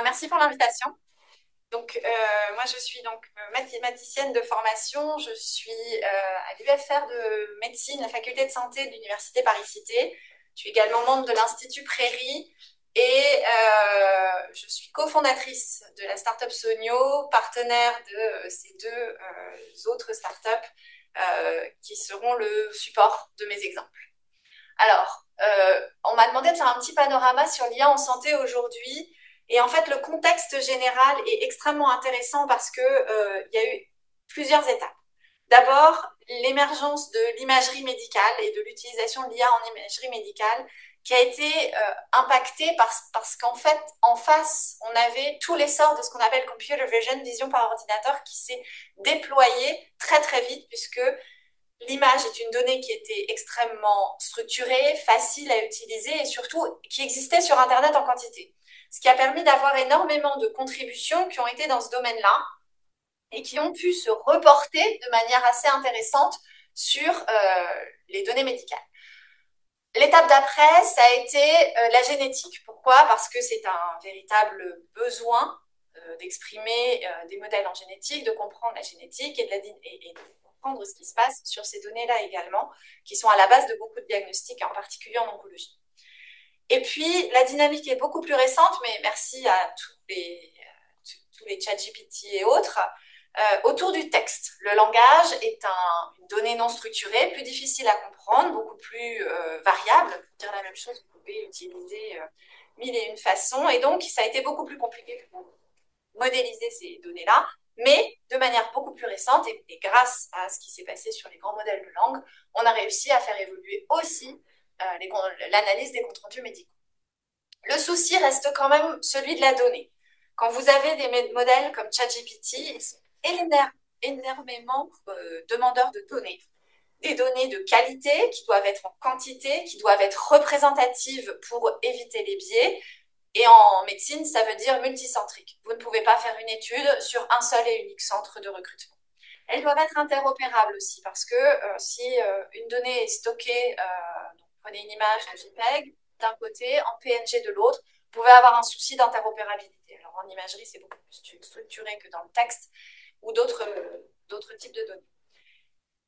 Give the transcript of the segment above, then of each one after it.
Merci pour l'invitation. Donc, moi, je suis donc mathématicienne de formation. Je suis à l'UFR de médecine, la faculté de santé de l'Université Paris-Cité. Je suis également membre de l'Institut Prairie et je suis cofondatrice de la startup Sonio, partenaire de ces deux autres startups qui seront le support de mes exemples. Alors, on m'a demandé de faire un petit panorama sur l'IA en santé aujourd'hui. Et en fait, le contexte général est extrêmement intéressant parce que, il y a eu plusieurs étapes. D'abord, l'émergence de l'imagerie médicale et de l'utilisation de l'IA en imagerie médicale qui a été impactée parce qu'en fait, en face, on avait tout l'essor de ce qu'on appelle computer vision, vision par ordinateur, qui s'est déployé très très vite puisque l'image est une donnée qui était extrêmement structurée, facile à utiliser et surtout qui existait sur Internet en quantité. Ce qui a permis d'avoir énormément de contributions qui ont été dans ce domaine-là et qui ont pu se reporter de manière assez intéressante sur les données médicales. L'étape d'après, ça a été la génétique. Pourquoi? Parce que c'est un véritable besoin d'exprimer des modèles en génétique, de comprendre la génétique et de comprendre ce qui se passe sur ces données-là également, qui sont à la base de beaucoup de diagnostics, en particulier en oncologie. Et puis, la dynamique est beaucoup plus récente, mais merci à tous les chats GPT et autres, autour du texte. Le langage est une donnée non structurée, plus difficile à comprendre, beaucoup plus variable. Pour dire la même chose, vous pouvez utiliser mille et une façons. Et donc, ça a été beaucoup plus compliqué pour modéliser ces données-là, mais de manière beaucoup plus récente, et grâce à ce qui s'est passé sur les grands modèles de langue, on a réussi à faire évoluer aussi l'analyse des comptes rendus médicaux. Le souci reste quand même celui de la donnée. Quand vous avez des modèles comme ChatGPT, ils sont énormément demandeurs de données. Des données de qualité qui doivent être en quantité, qui doivent être représentatives pour éviter les biais. Et en médecine, ça veut dire multicentrique. Vous ne pouvez pas faire une étude sur un seul et unique centre de recrutement. Elles doivent être interopérables aussi parce que si une donnée est stockée, donc prenez une image, un JPEG d'un côté, en PNG de l'autre, vous pouvez avoir un souci d'interopérabilité. Alors en imagerie, c'est beaucoup plus structuré que dans le texte ou d'autres types de données.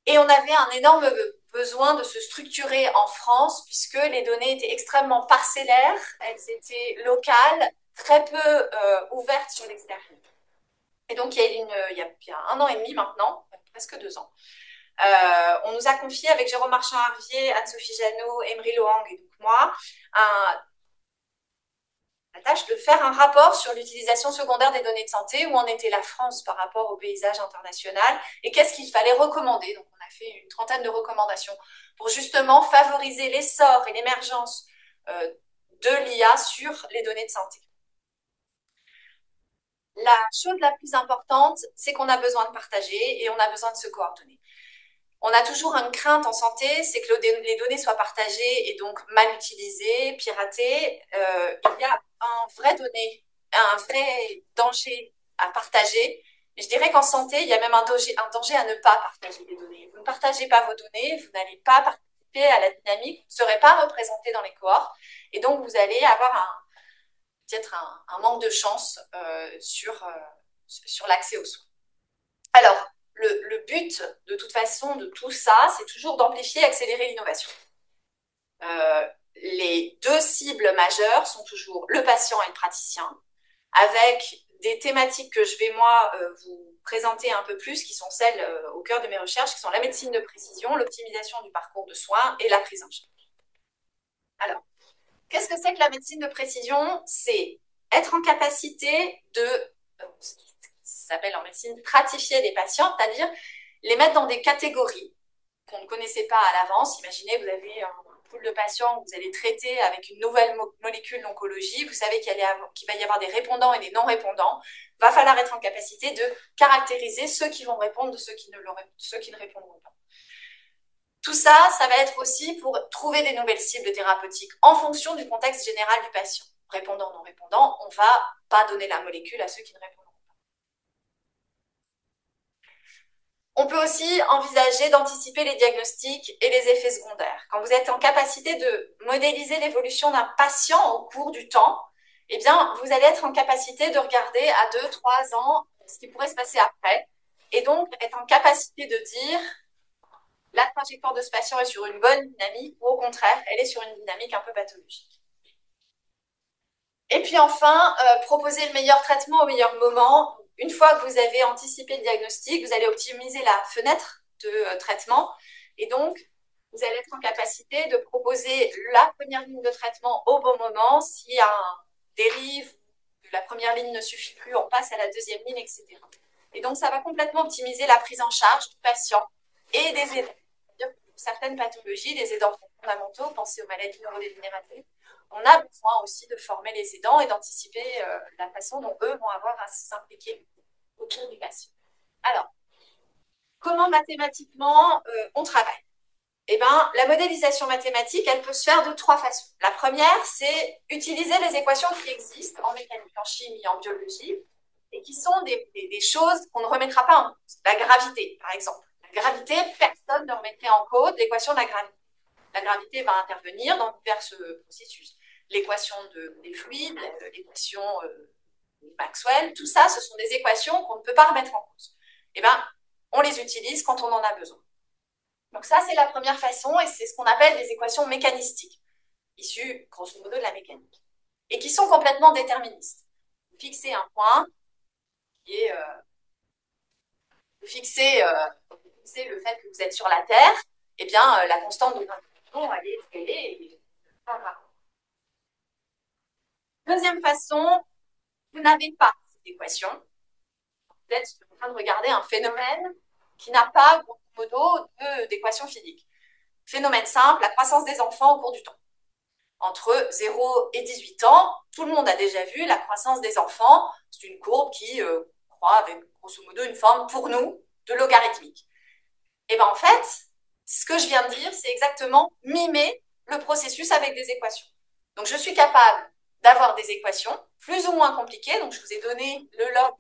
Et on avait un énorme besoin de se structurer en France puisque les données étaient extrêmement parcellaires, elles étaient locales, très peu ouvertes sur l'extérieur. Et donc, il y a 1 an et demi maintenant, presque 2 ans, on nous a confié avec Jérôme Marchand-Harvier, Anne-Sophie Jeannot, Emery Loang et donc moi, la tâche de faire un rapport sur l'utilisation secondaire des données de santé, où en était la France par rapport au paysage international et qu'est-ce qu'il fallait recommander. Donc, on a fait une trentaine de recommandations pour justement favoriser l'essor et l'émergence de l'IA sur les données de santé. La chose la plus importante, c'est qu'on a besoin de partager et on a besoin de se coordonner. On a toujours une crainte en santé, c'est que les données soient partagées et donc mal utilisées, piratées. Il y a un vrai danger à partager. Je dirais qu'en santé, il y a même un danger à ne pas partager les données. Vous ne partagez pas vos données, vous n'allez pas participer à la dynamique, vous ne serez pas représenté dans les cohortes et donc vous allez avoir peut-être un manque de chance sur l'accès aux soins. Alors, le but, de toute façon, de tout ça, c'est toujours d'amplifier et accélérer l'innovation. Les deux cibles majeures sont toujours le patient et le praticien, avec des thématiques que je vais, moi, vous présenter un peu plus, qui sont celles au cœur de mes recherches, qui sont la médecine de précision, l'optimisation du parcours de soins et la prise en charge. Alors, qu'est-ce que c'est que la médecine de précision? C'est être en capacité de, ça s'appelle en médecine, stratifier des patients, c'est-à-dire les mettre dans des catégories qu'on ne connaissait pas à l'avance. Imaginez, vous avez un pool de patients que vous allez traiter avec une nouvelle molécule d'oncologie. Vous savez qu'il va y avoir des répondants et des non-répondants. Il va falloir être en capacité de caractériser ceux qui vont répondre de ceux qui ne répondront pas. Tout ça, ça va être aussi pour trouver des nouvelles cibles thérapeutiques en fonction du contexte général du patient. Répondant, non répondant, on ne va pas donner la molécule à ceux qui ne répondront pas. On peut aussi envisager d'anticiper les diagnostics et les effets secondaires. Quand vous êtes en capacité de modéliser l'évolution d'un patient au cours du temps, eh bien, vous allez être en capacité de regarder à 2, 3 ans ce qui pourrait se passer après, et donc être en capacité de dire la trajectoire de ce patient est sur une bonne dynamique, ou au contraire, elle est sur une dynamique un peu pathologique. Et puis enfin, proposer le meilleur traitement au meilleur moment. Une fois que vous avez anticipé le diagnostic, vous allez optimiser la fenêtre de traitement, et donc vous allez être en capacité de proposer la première ligne de traitement au bon moment. S'il y a un dérive, que la première ligne ne suffit plus, on passe à la deuxième ligne, etc. Et donc, ça va complètement optimiser la prise en charge du patient et des aidants. C'est-à-dire que pour certaines pathologies, des aidants fondamentaux, pensez aux maladies neurodégénératives, on a besoin aussi de former les aidants et d'anticiper la façon dont eux vont avoir à s'impliquer autour du patient. Alors, comment mathématiquement on travaille? Eh bien, la modélisation mathématique, elle peut se faire de 3 façons. La première, c'est utiliser les équations qui existent en mécanique, en chimie, en biologie, et qui sont des choses qu'on ne remettra pas en cause. La gravité, par exemple. La gravité, personne ne remettrait en cause l'équation de la gravité. La gravité va intervenir dans divers processus. L'équation des fluides, l'équation de Maxwell, tout ça, ce sont des équations qu'on ne peut pas remettre en cause. Eh bien, on les utilise quand on en a besoin. Donc ça, c'est la première façon, et c'est ce qu'on appelle des équations mécanistiques, issues, grosso modo, de la mécanique, et qui sont complètement déterministes. Vous fixez un point qui est... vous fixez le fait que vous êtes sur la Terre, eh bien, la constante de gravtation, elle est ce qu'elle est, et pas grave. Deuxième façon, vous n'avez pas cette équation. Vous êtes en train de regarder un phénomène qui n'a pas, grosso modo, d'équation physique. Phénomène simple, la croissance des enfants au cours du temps. Entre 0 et 18 ans, tout le monde a déjà vu la croissance des enfants. C'est une courbe qui croît avec, grosso modo, une forme, pour nous, de logarithmique. Et bien en fait, ce que je viens de dire, c'est exactement mimer le processus avec des équations. Donc je suis capable d'avoir des équations plus ou moins compliquées. Donc je vous ai donné le log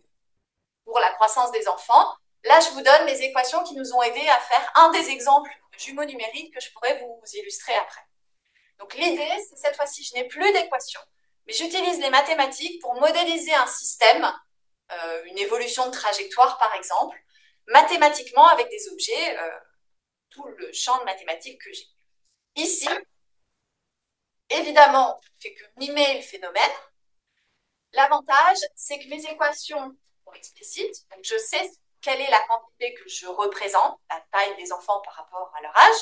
pour la croissance des enfants. Là, je vous donne les équations qui nous ont aidés à faire un des exemples de jumeaux numériques que je pourrais vous illustrer après. Donc l'idée, c'est cette fois-ci, je n'ai plus d'équations, mais j'utilise les mathématiques pour modéliser un système, une évolution de trajectoire par exemple, mathématiquement avec des objets, tout le champ de mathématiques que j'ai. Ici, évidemment, je ne fais que mimer le phénomène. L'avantage, c'est que mes équations sont explicites, donc je sais quelle est la quantité que je représente, la taille des enfants par rapport à leur âge,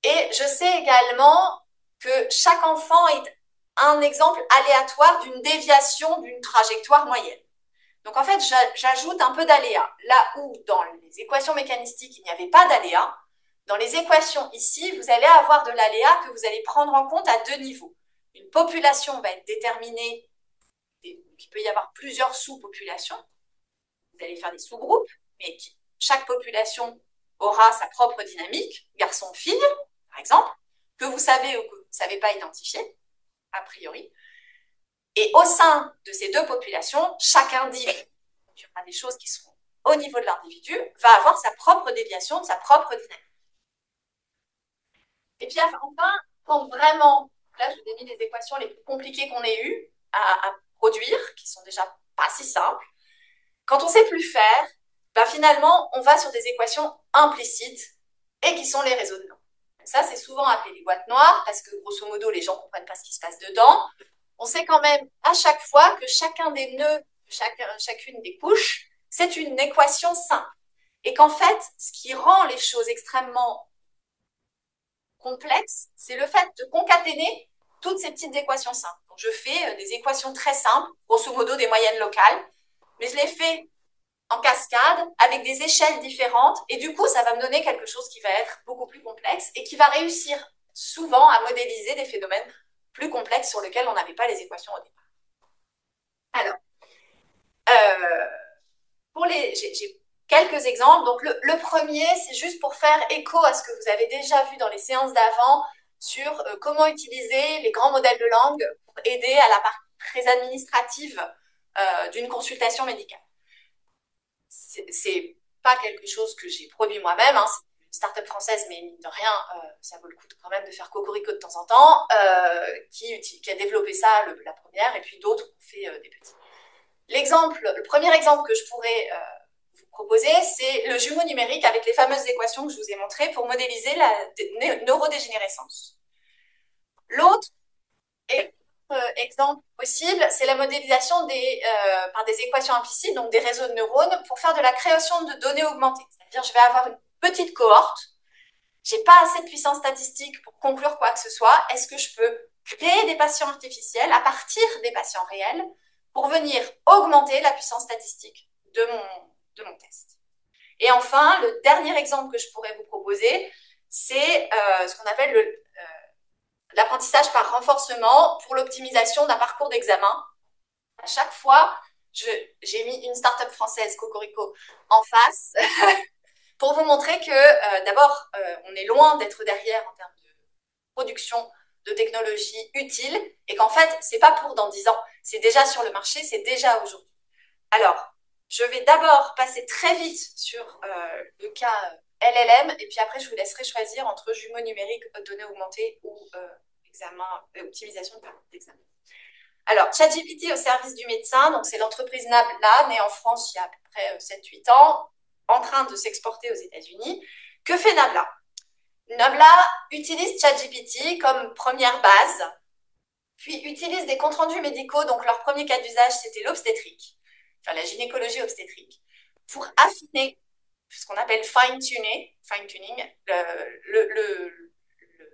et je sais également que chaque enfant est un exemple aléatoire d'une déviation d'une trajectoire moyenne. Donc en fait, j'ajoute un peu d'aléa. Là où dans les équations mécanistiques, il n'y avait pas d'aléa, dans les équations ici, vous allez avoir de l'aléa que vous allez prendre en compte à 2 niveaux. Une population va être déterminée, il peut y avoir plusieurs sous-populations. Vous allez faire des sous-groupes, mais chaque population aura sa propre dynamique, garçon-fille, par exemple, que vous savez ou que vous ne savez pas identifier, a priori. Et au sein de ces 2 populations, chaque individu, il y aura des choses qui seront au niveau de l'individu, va avoir sa propre déviation, sa propre dynamique. Et puis enfin, quand vraiment, là je vous ai mis les équations les plus compliquées qu'on ait eues à produire, qui sont déjà pas si simples, quand on ne sait plus faire, ben finalement, on va sur des équations implicites et qui sont les réseaux de Nord. Ça, c'est souvent appelé les boîtes noires parce que, grosso modo, les gens ne comprennent pas ce qui se passe dedans. On sait quand même à chaque fois que chacun des nœuds, chacune des couches, c'est une équation simple. Et qu'en fait, ce qui rend les choses extrêmement complexes, c'est le fait de concaténer toutes ces petites équations simples. Donc, je fais des équations très simples, grosso modo des moyennes locales, mais je les fais en cascade, avec des échelles différentes, et du coup, ça va me donner quelque chose qui va être beaucoup plus complexe et qui va réussir souvent à modéliser des phénomènes plus complexes sur lesquels on n'avait pas les équations au départ. Alors, j'ai quelques exemples. Donc, le premier, c'est juste pour faire écho à ce que vous avez déjà vu dans les séances d'avant sur comment utiliser les grands modèles de langue pour aider à la partie très administrative d'une consultation médicale. C'est pas quelque chose que j'ai produit moi-même, hein, start-up française, mais mine de rien, ça vaut le coup quand même de faire cocorico de temps en temps, qui a développé ça, la première, et puis d'autres ont fait des petits. Le premier exemple que je pourrais vous proposer, c'est le jumeau numérique avec les fameuses équations que je vous ai montrées pour modéliser la neurodégénérescence. L'autre exemple possible, c'est la modélisation par des équations implicites, donc des réseaux de neurones, pour faire de la création de données augmentées. C'est-à-dire, je vais avoir une petite cohorte, j'ai pas assez de puissance statistique pour conclure quoi que ce soit. Est-ce que je peux créer des patients artificiels à partir des patients réels pour venir augmenter la puissance statistique de mon test? Et enfin, le dernier exemple que je pourrais vous proposer, c'est ce qu'on appelle l'apprentissage par renforcement pour l'optimisation d'un parcours d'examen. À chaque fois, j'ai mis une start-up française, Cocorico, en face pour vous montrer que d'abord, on est loin d'être derrière en termes de production de technologies utiles et qu'en fait, c'est pas pour dans 10 ans, c'est déjà sur le marché, c'est déjà aujourd'hui. Alors, je vais d'abord passer très vite sur le cas LLM et puis après, je vous laisserai choisir entre jumeaux numériques, données augmentées ou optimisation de parcours d'examen. Alors, ChatGPT au service du médecin, donc c'est l'entreprise Nabla, née en France il y a à peu près 7-8 ans, en train de s'exporter aux États-Unis. Que fait Nabla? Nabla utilise ChatGPT comme première base, puis utilise des comptes rendus médicaux, donc leur premier cas d'usage, c'était l'obstétrique, enfin la gynécologie obstétrique, pour affiner ce qu'on appelle fine-tuning, le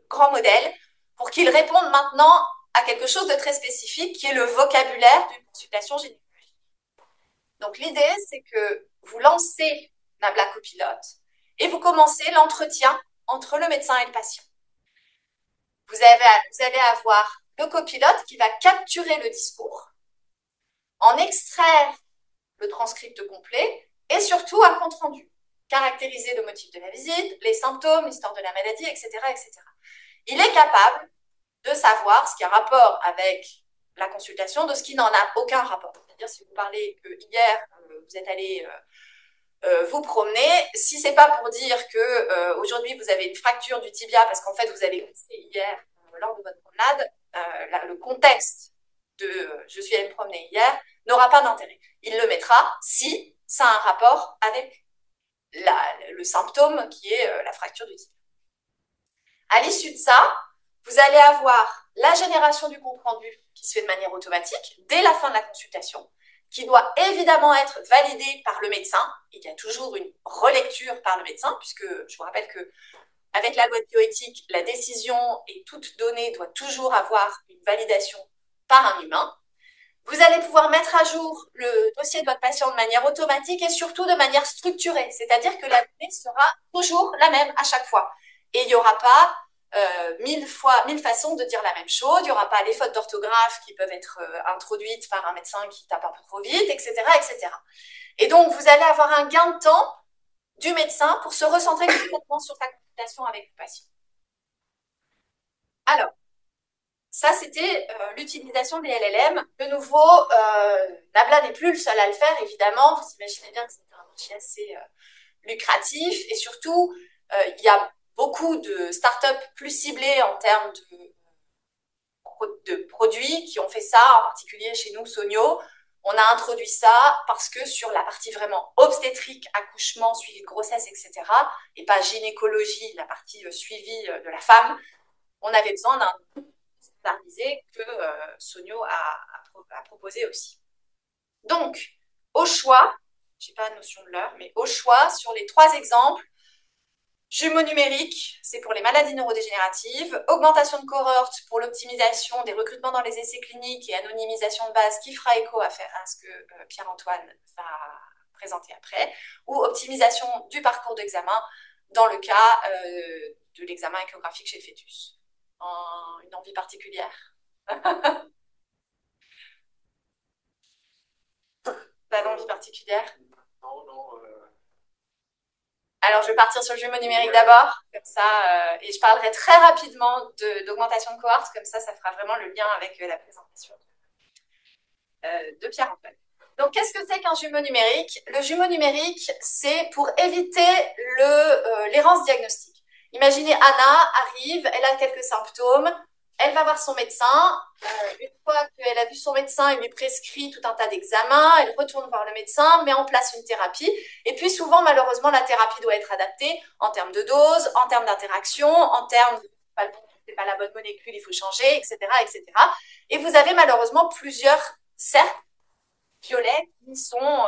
grand modèle, pour qu'il réponde maintenant à quelque chose de très spécifique, qui est le vocabulaire d'une consultation gynécologique. Donc l'idée, c'est que vous lancez Nabla Copilote et vous commencez l'entretien entre le médecin et le patient. Vous allez avoir le copilote qui va capturer le discours, en extraire le transcript complet et surtout un compte rendu, caractériser le motif de la visite, les symptômes, l'histoire de la maladie, etc., etc. Il est capable de savoir ce qui a rapport avec la consultation de ce qui n'en a aucun rapport. C'est-à-dire, si vous parlez que hier, vous êtes allé vous promener, si c'est pas pour dire que aujourd'hui vous avez une fracture du tibia parce qu'en fait vous avez glissé hier lors de votre promenade, le contexte de je suis allé me promener hier n'aura pas d'intérêt. Il le mettra si ça a un rapport avec le symptôme qui est la fracture du tibia. À l'issue de ça, vous allez avoir la génération du compte rendu qui se fait de manière automatique dès la fin de la consultation, qui doit évidemment être validé par le médecin. Il y a toujours une relecture par le médecin, puisque je vous rappelle que avec la loi de bioéthique, la décision et toute donnée doit toujours avoir une validation par un humain. Vous allez pouvoir mettre à jour le dossier de votre patient de manière automatique et surtout de manière structurée, c'est-à-dire que la donnée sera toujours la même à chaque fois. Et il n'y aura pas 1000 façons de dire la même chose, il n'y aura pas les fautes d'orthographe qui peuvent être introduites par un médecin qui tape un peu trop vite, etc., etc. Et donc, vous allez avoir un gain de temps du médecin pour se recentrer complètement sur sa consultation avec le patient. Alors, ça, c'était l'utilisation des LLM. De nouveau, Nabla n'est plus le seul à le faire, évidemment. Vous imaginez bien que c'est un marché assez lucratif. Et surtout, il y a beaucoup de startups plus ciblées en termes de produits qui ont fait ça, en particulier chez nous, Sonio. On a introduit ça parce que sur la partie vraiment obstétrique, accouchement, suivi de grossesse, etc., et pas gynécologie, la partie suivi de la femme, on avait besoin d'un standardisé que Sonio a proposé aussi. Donc, au choix, je n'ai pas la notion de l'heure, mais au choix, sur les 3 exemples, jumeaux numériques, c'est pour les maladies neurodégénératives, augmentation de cohorte pour l'optimisation des recrutements dans les essais cliniques et anonymisation de base qui fera écho à ce que Pierre-Antoine va présenter après, ou optimisation du parcours d'examen dans le cas de l'examen échographique chez le fœtus. Une envie particulière? Pas d'envie particulière? Non, non. Alors, je vais partir sur le jumeau numérique d'abord, comme ça, et je parlerai très rapidement d'augmentation de cohorte, comme ça fera vraiment le lien avec la présentation de Pierre-Antoine. Donc, donc, qu'est-ce que c'est qu'un jumeau numérique? Le jumeau numérique, c'est pour éviter l'errance diagnostique. Imaginez Anna arrive, elle a quelques symptômes, elle va voir son médecin. Une fois qu'elle a vu son médecin, il lui prescrit tout un tas d'examens, elle retourne voir le médecin, met en place une thérapie. Et puis souvent, malheureusement, la thérapie doit être adaptée en termes de dose, en termes d'interaction, en termes de c'est pas la bonne molécule, il faut changer, etc., etc. Et vous avez malheureusement plusieurs cercles violets qui sont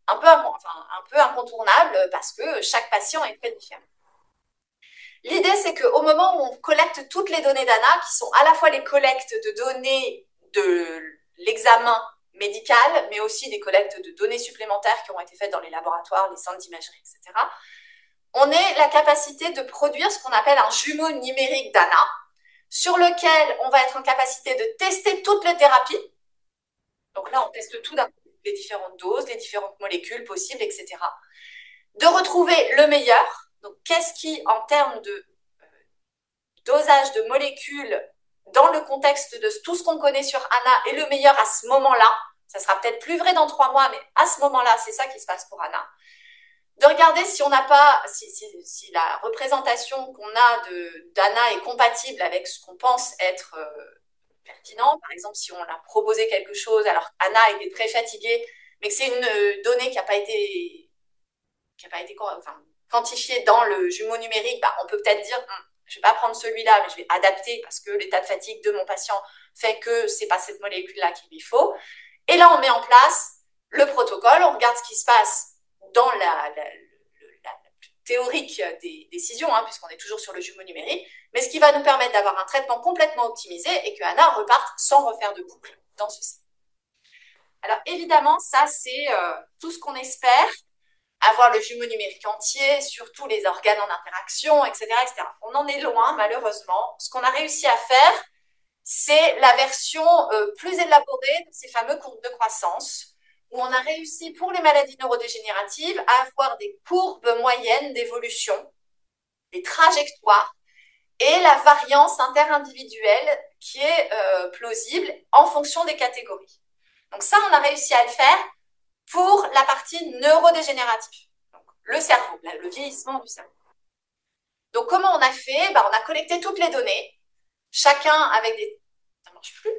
un peu incontournables parce que chaque patient est très différent. L'idée, c'est qu'au moment où on collecte toutes les données d'ANA, qui sont à la fois les collectes de données de l'examen médical, mais aussi des collectes de données supplémentaires qui ont été faites dans les laboratoires, les centres d'imagerie, etc., on ait la capacité de produire ce qu'on appelle un jumeau numérique d'ANA, sur lequel on va être en capacité de tester toutes les thérapies. Donc là, on teste tout d'un coup, les différentes doses, les différentes molécules possibles, etc. De retrouver le meilleur. Donc, qu'est-ce qui, en termes de dosage de molécules, dans le contexte de tout ce qu'on connaît sur ANA, est le meilleur à ce moment-là? Ça sera peut-être plus vrai dans 3 mois, mais à ce moment-là, c'est ça qui se passe pour ANA. De regarder si on n'a pas, si la représentation qu'on a d'ANA est compatible avec ce qu'on pense être pertinent. Par exemple, si on a proposé quelque chose alors qu'Anna était très fatiguée, mais que c'est une donnée qui n'a pas été, quantifiée dans le jumeau numérique, bah, on peut peut-être dire je ne vais pas prendre celui-là, mais je vais adapter parce que l'état de fatigue de mon patient fait que ce n'est pas cette molécule-là qu'il lui faut. Et là, on met en place le protocole, on regarde ce qui se passe dans la théorique des décisions, puisqu'on est toujours sur le jumeau numérique, mais ce qui va nous permettre d'avoir un traitement complètement optimisé et que Anna reparte sans refaire de boucle dans ceci. Alors évidemment, ça c'est tout ce qu'on espère, avoir le jumeau numérique entier sur tous les organes en interaction, etc., etc. On en est loin, malheureusement. Ce qu'on a réussi à faire, c'est la version plus élaborée de ces fameux courbes de croissance, où on a réussi pour les maladies neurodégénératives à avoir des courbes moyennes d'évolution, des trajectoires, et la variance interindividuelle qui est plausible en fonction des catégories. Donc ça, on a réussi à le faire pour la partie neurodégénérative, donc le cerveau, le vieillissement du cerveau. Donc comment on a fait? On a collecté toutes les données, chacun avec des... Ça marche plus.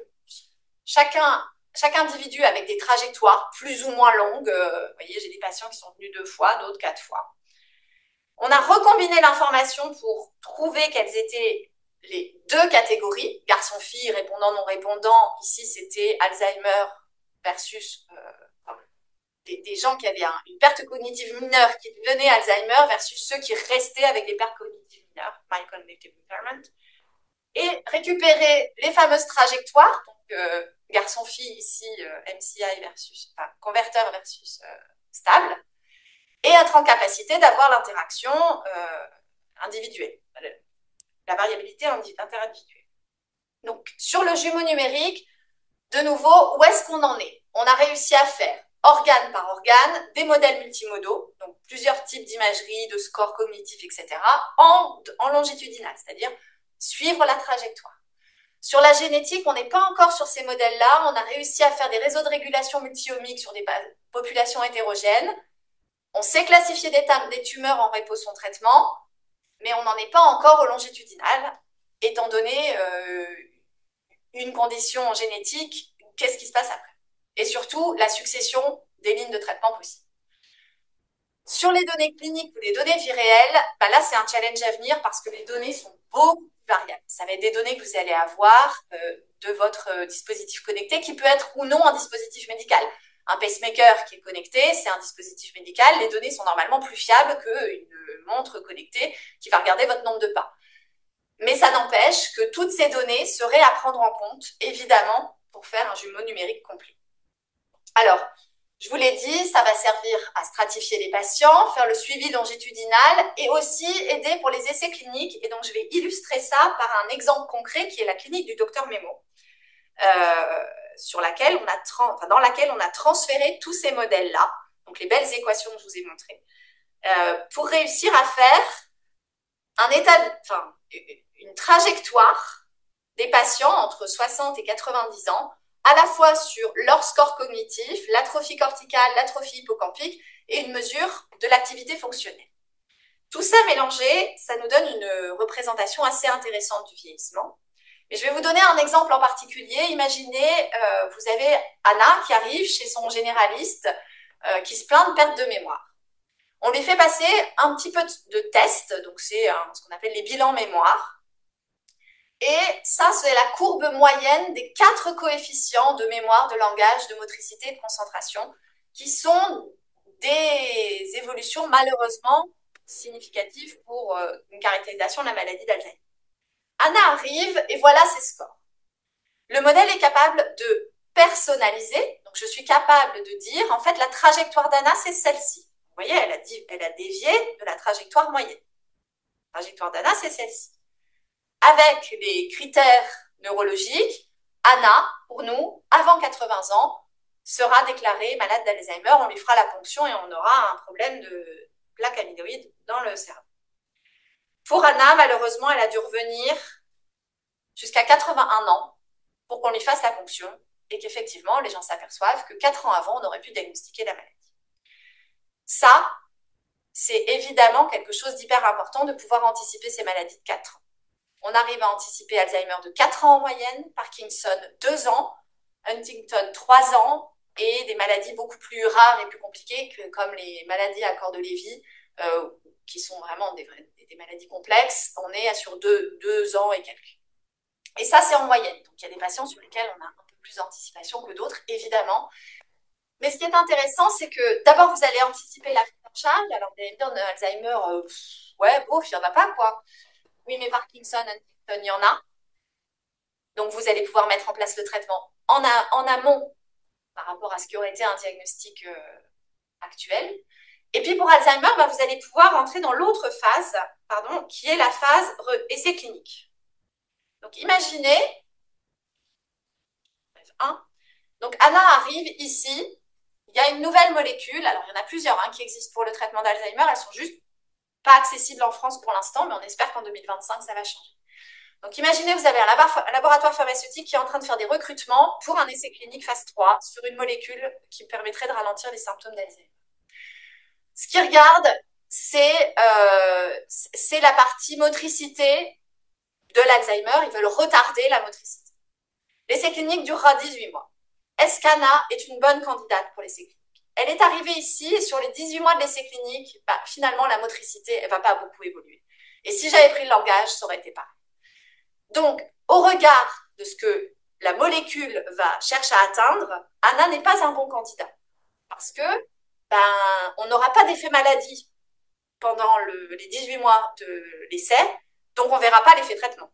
Chaque individu avec des trajectoires plus ou moins longues. Vous voyez, j'ai des patients qui sont venus 2 fois, d'autres 4 fois. On a recombiné l'information pour trouver quelles étaient les 2 catégories, garçon-fille, répondant, non-répondant. Ici, c'était Alzheimer versus des gens qui avaient une perte cognitive mineure qui devenait Alzheimer versus ceux qui restaient avec des pertes cognitives mineures, mild cognitive impairment. Et récupérer les fameuses trajectoires, donc garçon-fille ici, MCI versus, converteur versus stable, et être en capacité d'avoir l'interaction individuelle, la variabilité interindividuelle. Donc, sur le jumeau numérique, de nouveau, où est-ce qu'on en est? On a réussi à faire, organe par organe, des modèles multimodaux, donc plusieurs types d'imagerie, de scores cognitifs, etc., en longitudinal, c'est-à-dire suivre la trajectoire. Sur la génétique, on n'est pas encore sur ces modèles-là. On a réussi à faire des réseaux de régulation multiomiques sur des populations hétérogènes. On sait classifier des tumeurs en réponse traitement, mais on n'en est pas encore au longitudinal, étant donné une condition génétique, qu'est-ce qui se passe après? Et surtout, la succession des lignes de traitement possibles. Sur les données cliniques ou les données vie réelle, là, c'est un challenge à venir parce que les données sont beaucoup plus variables. Ça va être des données que vous allez avoir de votre dispositif connecté, qui peut être ou non un dispositif médical. Un pacemaker qui est connecté, c'est un dispositif médical. Les données sont normalement plus fiables qu'une montre connectée qui va regarder votre nombre de pas. Mais ça n'empêche que toutes ces données seraient à prendre en compte, évidemment, pour faire un jumeau numérique complet. Alors, je vous l'ai dit, ça va servir à stratifier les patients, faire le suivi longitudinal et aussi aider pour les essais cliniques. Et donc, je vais illustrer ça par un exemple concret qui est la clinique du docteur Memo, dans laquelle on a transféré tous ces modèles-là, donc les belles équations que je vous ai montrées, pour réussir à faire une trajectoire des patients entre 60 et 90 ans à la fois sur leur score cognitif, l'atrophie corticale, l'atrophie hippocampique et une mesure de l'activité fonctionnelle. Tout ça mélangé, ça nous donne une représentation assez intéressante du vieillissement. Mais je vais vous donner un exemple en particulier. Imaginez, vous avez Anna qui arrive chez son généraliste qui se plaint de perte de mémoire. On lui fait passer un petit peu de tests, donc c'est ce qu'on appelle les bilans mémoire. Et ça, c'est la courbe moyenne des 4 coefficients de mémoire, de langage, de motricité et de concentration, qui sont des évolutions malheureusement significatives pour une caractérisation de la maladie d'Alzheimer. Anna arrive et voilà ses scores. Le modèle est capable de personnaliser, donc je suis capable de dire, en fait, la trajectoire d'Anna, c'est celle-ci. Vous voyez, elle a dévié de la trajectoire moyenne. La trajectoire d'Anna, c'est celle-ci. Avec les critères neurologiques, Anna, pour nous, avant 80 ans, sera déclarée malade d'Alzheimer. On lui fera la ponction et on aura un problème de plaque amyloïde dans le cerveau. Pour Anna, malheureusement, elle a dû revenir jusqu'à 81 ans pour qu'on lui fasse la ponction et qu'effectivement, les gens s'aperçoivent que 4 ans avant, on aurait pu diagnostiquer la maladie. Ça, c'est évidemment quelque chose d'hyper important de pouvoir anticiper ces maladies de 4 ans. On arrive à anticiper Alzheimer de 4 ans en moyenne, Parkinson 2 ans, Huntington 3 ans et des maladies beaucoup plus rares et plus compliquées comme les maladies à corps de Lévy, qui sont vraiment des maladies complexes. On est sur 2 ans et quelques. Et ça, c'est en moyenne. Donc, il y a des patients sur lesquels on a un peu plus d'anticipation que d'autres, évidemment. Mais ce qui est intéressant, c'est que d'abord, vous allez anticiper la prise en charge. Alors, vous allez me dire, Alzheimer, ouais, bof, il n'y en a pas, quoi. Oui, mais Parkinson, Huntington, il y en a. Donc, vous allez pouvoir mettre en place le traitement en amont par rapport à ce qui aurait été un diagnostic actuel. Et puis, pour Alzheimer, vous allez pouvoir entrer dans l'autre phase, qui est la phase essai clinique. Donc, imaginez, donc Anna arrive ici, il y a une nouvelle molécule, alors il y en a plusieurs qui existent pour le traitement d'Alzheimer, elles sont juste pas accessibles en France pour l'instant, mais on espère qu'en 2025, ça va changer. Donc imaginez, vous avez un laboratoire pharmaceutique qui est en train de faire des recrutements pour un essai clinique phase 3 sur une molécule qui permettrait de ralentir les symptômes d'Alzheimer. Ce qu'ils regardent, c'est la partie motricité de l'Alzheimer, ils veulent retarder la motricité. L'essai clinique durera 18 mois. Est-ce qu'Anna est une bonne candidate pour l'essai clinique? Elle est arrivée ici et sur les 18 mois de l'essai clinique, finalement, la motricité, elle ne va pas beaucoup évoluer. Et si j'avais pris le langage, ça aurait été pareil. Donc, au regard de ce que la molécule va chercher à atteindre, Anna n'est pas un bon candidat. Parce que, on n'aura pas d'effet maladie pendant les 18 mois de l'essai, donc on ne verra pas l'effet traitement.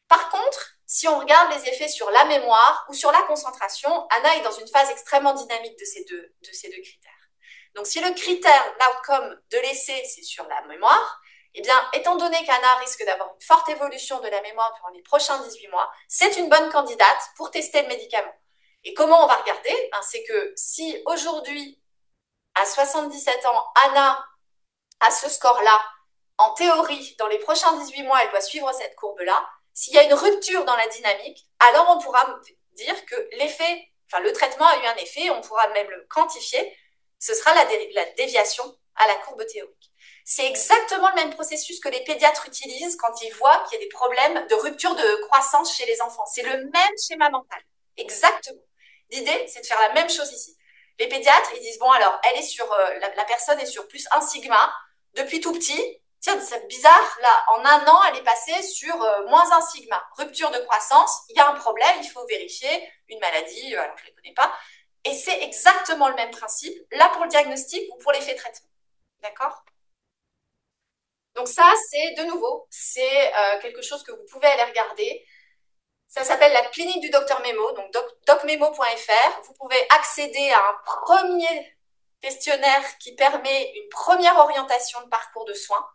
Par contre, si on regarde les effets sur la mémoire ou sur la concentration, Anna est dans une phase extrêmement dynamique de ces deux critères. Donc, si le critère, l'outcome de l'essai, c'est sur la mémoire, eh bien, étant donné qu'Anna risque d'avoir une forte évolution de la mémoire durant les prochains 18 mois, c'est une bonne candidate pour tester le médicament. Et comment on va regarder? C'est que si aujourd'hui, à 77 ans, Anna a ce score-là, en théorie, dans les prochains 18 mois, elle doit suivre cette courbe-là. S'il y a une rupture dans la dynamique, alors on pourra dire que le traitement a eu un effet, on pourra même le quantifier. Ce sera la déviation à la courbe théorique. C'est exactement le même processus que les pédiatres utilisent quand ils voient qu'il y a des problèmes de rupture de croissance chez les enfants. C'est le même schéma mental. Exactement. L'idée, c'est de faire la même chose ici. Les pédiatres, ils disent, bon, alors, la personne est sur plus 1 sigma depuis tout petit. Tiens, c'est bizarre, là, en 1 an, elle est passée sur moins 1 sigma. Rupture de croissance, il y a un problème, il faut vérifier une maladie, alors je ne les connais pas. Et c'est exactement le même principe, là pour le diagnostic ou pour l'effet traitement. D'accord? Donc ça, c'est de nouveau, c'est quelque chose que vous pouvez aller regarder. Ça s'appelle la clinique du docteur Memo, donc docmemo.fr. Vous pouvez accéder à un premier questionnaire qui permet une première orientation de parcours de soins.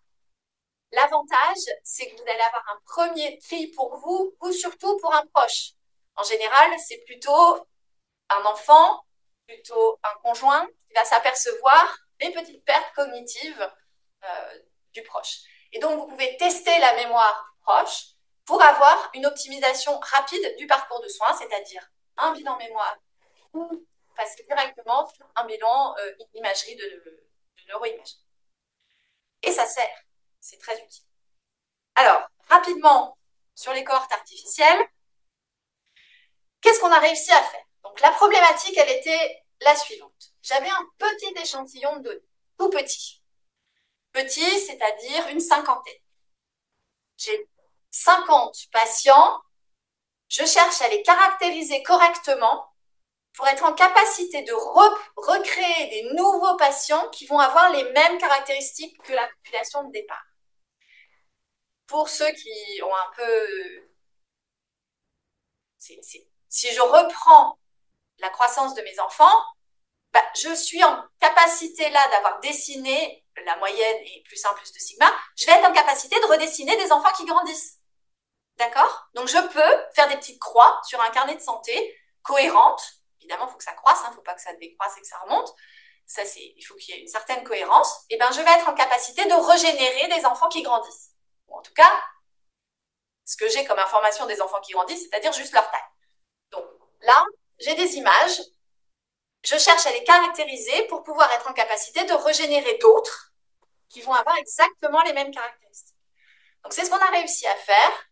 L'avantage, c'est que vous allez avoir un premier tri pour vous ou surtout pour un proche. En général, c'est plutôt un enfant, plutôt un conjoint qui va s'apercevoir des petites pertes cognitives du proche. Et donc, vous pouvez tester la mémoire du proche pour avoir une optimisation rapide du parcours de soins, c'est-à-dire un bilan mémoire ou passer directement sur un bilan imagerie de neuroimagerie. Et ça sert, c'est très utile. Alors, rapidement, sur les cohortes artificielles, qu'est-ce qu'on a réussi à faire? Donc, la problématique, elle était la suivante. J'avais un petit échantillon de données, tout petit. Petit, c'est-à-dire une cinquantaine. J'ai 50 patients, je cherche à les caractériser correctement pour être en capacité de recréer des nouveaux patients qui vont avoir les mêmes caractéristiques que la population de départ. Pour ceux qui ont un peu... Si je reprends la croissance de mes enfants, bah, je suis en capacité là d'avoir dessiné la moyenne et plus 1 plus 2 sigma, je vais être en capacité de redessiner des enfants qui grandissent. D'accord? Donc je peux faire des petites croix sur un carnet de santé cohérente. Évidemment, il faut que ça croisse, il ne faut pas que ça décroisse et que ça remonte. Ça, il faut qu'il y ait une certaine cohérence. Et ben, je vais être en capacité de régénérer des enfants qui grandissent. Ou en tout cas, ce que j'ai comme information des enfants qui grandissent, c'est-à-dire juste leur taille. Donc là, j'ai des images. Je cherche à les caractériser pour pouvoir être en capacité de régénérer d'autres qui vont avoir exactement les mêmes caractéristiques. Donc c'est ce qu'on a réussi à faire.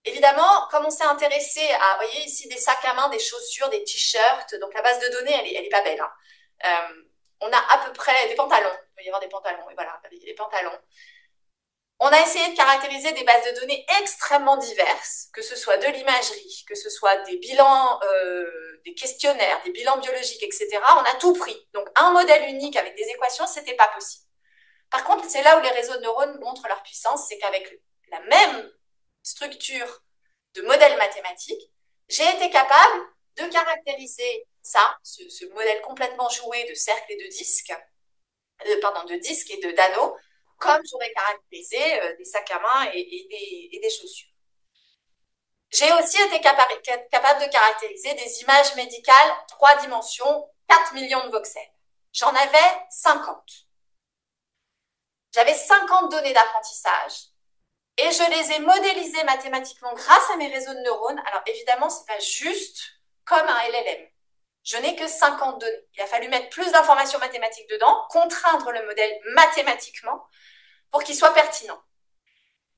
Évidemment, comme on s'est intéressé à, vous voyez ici, des sacs à main, des chaussures, des t-shirts, donc la base de données, elle est pas belle. Hein. On a à peu près des pantalons. Il va y avoir des pantalons, et voilà, des pantalons. On a essayé de caractériser des bases de données extrêmement diverses, que ce soit de l'imagerie, que ce soit des bilans, des questionnaires, des bilans biologiques, etc. On a tout pris. Donc, un modèle unique avec des équations, c'était pas possible. Par contre, c'est là où les réseaux de neurones montrent leur puissance, c'est qu'avec la même structure de modèle mathématique, j'ai été capable de caractériser ça, ce modèle complètement joué de cercles et de disques, de disques et d'anneaux, comme j'aurais caractérisé des sacs à main et des chaussures. J'ai aussi été capable de caractériser des images médicales 3 dimensions, 4 millions de voxels. J'en avais 50. J'avais 50 données d'apprentissage et je les ai modélisées mathématiquement grâce à mes réseaux de neurones. Alors évidemment, ce n'est pas juste comme un LLM. Je n'ai que 50 données. Il a fallu mettre plus d'informations mathématiques dedans, contraindre le modèle mathématiquement pour qu'il soit pertinent.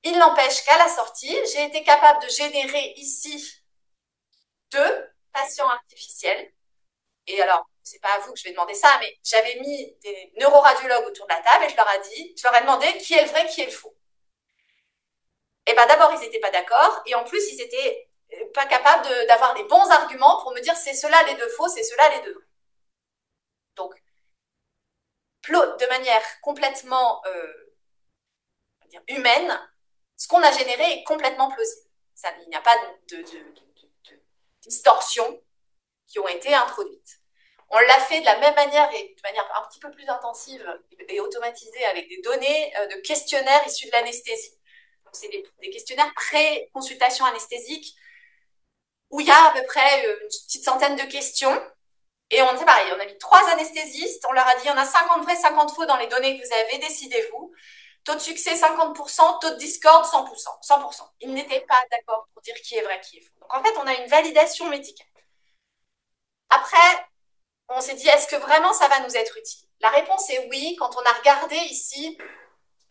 Il n'empêche qu'à la sortie, j'ai été capable de générer ici 2 patients artificiels. Et alors, c'est pas à vous que je vais demander ça, mais j'avais mis des neuroradiologues autour de la table et je leur ai demandé qui est le vrai, qui est le faux. Et bien d'abord, ils n'étaient pas d'accord, et en plus, ils n'étaient pas capables d'avoir les bons arguments pour me dire c'est cela les 2 faux, c'est cela les 2 vrais. Donc, de manière complètement humaine, ce qu'on a généré est complètement plausible. Il n'y a pas de distorsions qui ont été introduites. On l'a fait de la même manière et de manière un petit peu plus intensive et automatisée avec des données de questionnaires issus de l'anesthésie. Donc, c'est des questionnaires pré-consultation anesthésique où il y a à peu près une petite centaine de questions. Et on dit pareil, on a mis 3 anesthésistes, on leur a dit il y en a 50 vrais, 50 faux dans les données que vous avez, décidez-vous. Taux de succès 50%, taux de discorde 100%. 100%. Ils n'étaient pas d'accord pour dire qui est vrai, qui est faux. Donc en fait, on a une validation médicale. Après, on s'est dit, est-ce que vraiment ça va nous être utile? La réponse est oui, quand on a regardé ici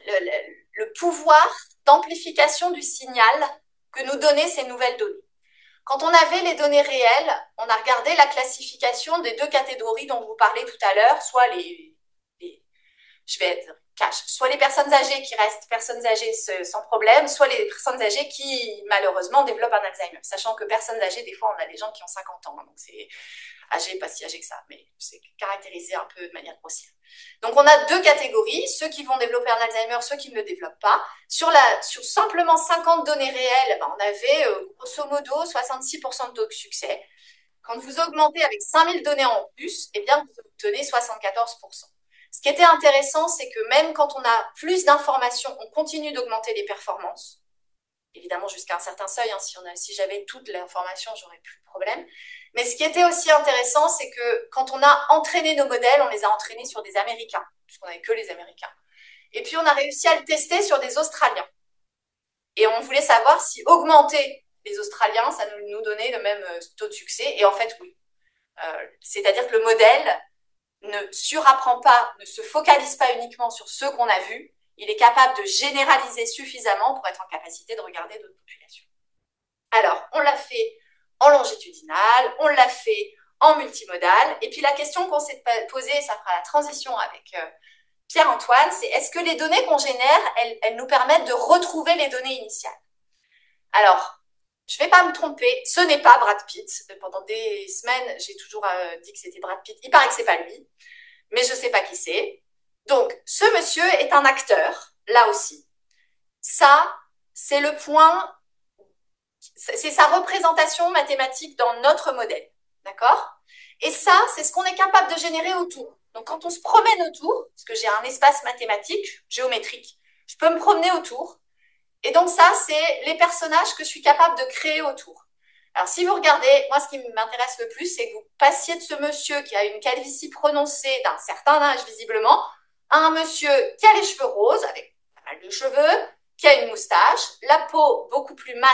le pouvoir d'amplification du signal que nous donnaient ces nouvelles données. Quand on avait les données réelles, on a regardé la classification des 2 catégories dont vous parlez tout à l'heure, soit je vais être cash, soit les personnes âgées qui restent personnes âgées sans problème, soit les personnes âgées qui malheureusement développent un Alzheimer. Sachant que personnes âgées, des fois on a des gens qui ont 50 ans, donc c'est âgé, pas si âgé que ça, mais c'est caractérisé un peu de manière grossière. Donc on a 2 catégories, ceux qui vont développer un Alzheimer, ceux qui ne le développent pas. Sur simplement 50 données réelles, on avait grosso modo 66% de taux de succès. Quand vous augmentez avec 5000 données en plus, eh bien, vous obtenez 74%. Ce qui était intéressant, c'est que même quand on a plus d'informations, on continue d'augmenter les performances. Évidemment, jusqu'à un certain seuil. Hein, si j'avais toute l'information, j'aurais plus de problème. Mais ce qui était aussi intéressant, c'est que quand on a entraîné nos modèles, on les a entraînés sur des Américains, puisqu'on n'avait que les Américains. Et puis, on a réussi à le tester sur des Australiens. Et on voulait savoir si augmenter les Australiens, ça nous donnait le même taux de succès. Et en fait, oui. C'est-à-dire que le modèle ne surapprend pas, ne se focalise pas uniquement sur ce qu'on a vu, il est capable de généraliser suffisamment pour être en capacité de regarder d'autres populations. Alors, on l'a fait en longitudinal, on l'a fait en multimodal, et puis la question qu'on s'est posée, ça fera la transition avec Pierre-Antoine, c'est est-ce que les données qu'on génère, elles nous permettent de retrouver les données initiales? Alors, je ne vais pas me tromper, ce n'est pas Brad Pitt. Pendant des semaines, j'ai toujours dit que c'était Brad Pitt. Il paraît que c'est pas lui, mais je ne sais pas qui c'est. Donc, ce monsieur est un acteur, là aussi. Ça, c'est le point, c'est sa représentation mathématique dans notre modèle. D'accord? Et ça, c'est ce qu'on est capable de générer autour. Donc, quand on se promène autour, parce que j'ai un espace mathématique, géométrique, je peux me promener autour. Et donc ça, c'est les personnages que je suis capable de créer autour. Alors si vous regardez, moi ce qui m'intéresse le plus, c'est que vous passiez de ce monsieur qui a une calvitie prononcée d'un certain âge visiblement, à un monsieur qui a les cheveux roses, avec pas mal de cheveux, qui a une moustache, la peau beaucoup plus mate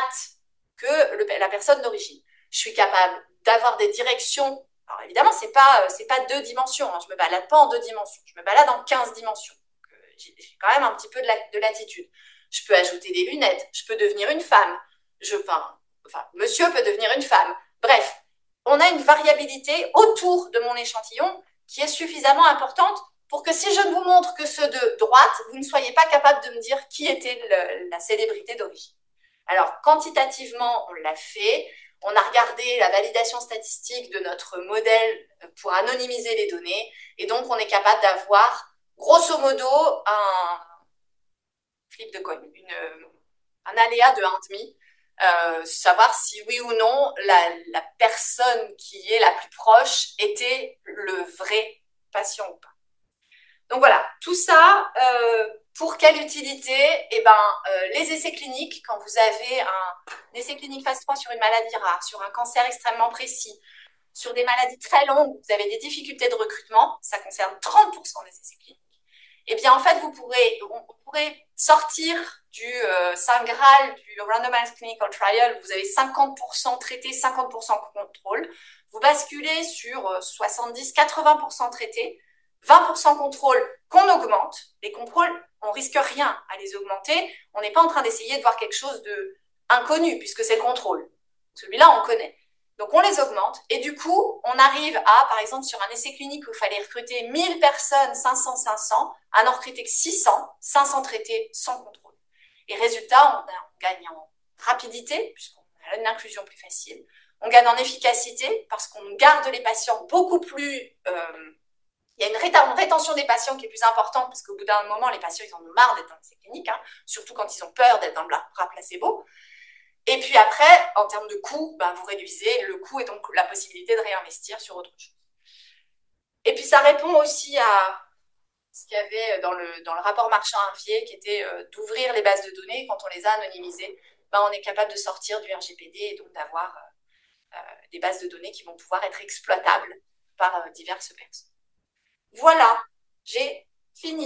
que la personne d'origine. Je suis capable d'avoir des directions. Alors évidemment, c'est pas deux dimensions, hein. Je me balade pas en deux dimensions, je me balade en 15 dimensions. J'ai quand même un petit peu de latitude. Je peux ajouter des lunettes, je peux devenir une femme, monsieur peut devenir une femme. Bref, on a une variabilité autour de mon échantillon qui est suffisamment importante pour que si je ne vous montre que ceux de droite, vous ne soyez pas capable de me dire qui était la célébrité d'origine. Alors, quantitativement, on l'a fait. On a regardé la validation statistique de notre modèle pour anonymiser les données. Et donc, on est capable d'avoir, grosso modo, un flip de coin, un aléa de 1,5. Savoir si oui ou non la personne qui est la plus proche était le vrai patient ou pas. Donc voilà, tout ça, pour quelle utilité? Eh ben, les essais cliniques, quand vous avez un essai clinique phase 3 sur une maladie rare, sur un cancer extrêmement précis, sur des maladies très longues, vous avez des difficultés de recrutement, ça concerne 30% des essais cliniques. Eh bien, en fait, on pourrait sortir du Saint Graal du Randomized Clinical Trial, vous avez 50% traités, 50% contrôle. Vous basculez sur 70-80% traités, 20% contrôle qu'on augmente. Les contrôles, on risque rien à les augmenter. On n'est pas en train d'essayer de voir quelque chose de inconnu, puisque c'est le contrôle. Celui-là, on connaît. Donc, on les augmente. Et du coup, on arrive à, par exemple, sur un essai clinique où il fallait recruter 1000 personnes, 500, à n'en recruter que 500 traités sans contrôle. Et résultat, on gagne en rapidité, puisqu'on a une inclusion plus facile. On gagne en efficacité, parce qu'on garde les patients beaucoup plus... il y a une rétention des patients qui est plus importante, parce qu'au bout d'un moment, les patients, ils en ont marre d'être dans l'essai clinique, hein, surtout quand ils ont peur d'être dans le bras placebo. Et puis après, en termes de coût, ben, vous réduisez le coût et donc la possibilité de réinvestir sur autre chose. Et puis ça répond aussi à ce qu'il y avait dans le rapport Marchand-Invier, qui était d'ouvrir les bases de données. Quand on les a anonymisées, ben, on est capable de sortir du RGPD et donc d'avoir des bases de données qui vont pouvoir être exploitables par diverses personnes. Voilà, j'ai fini.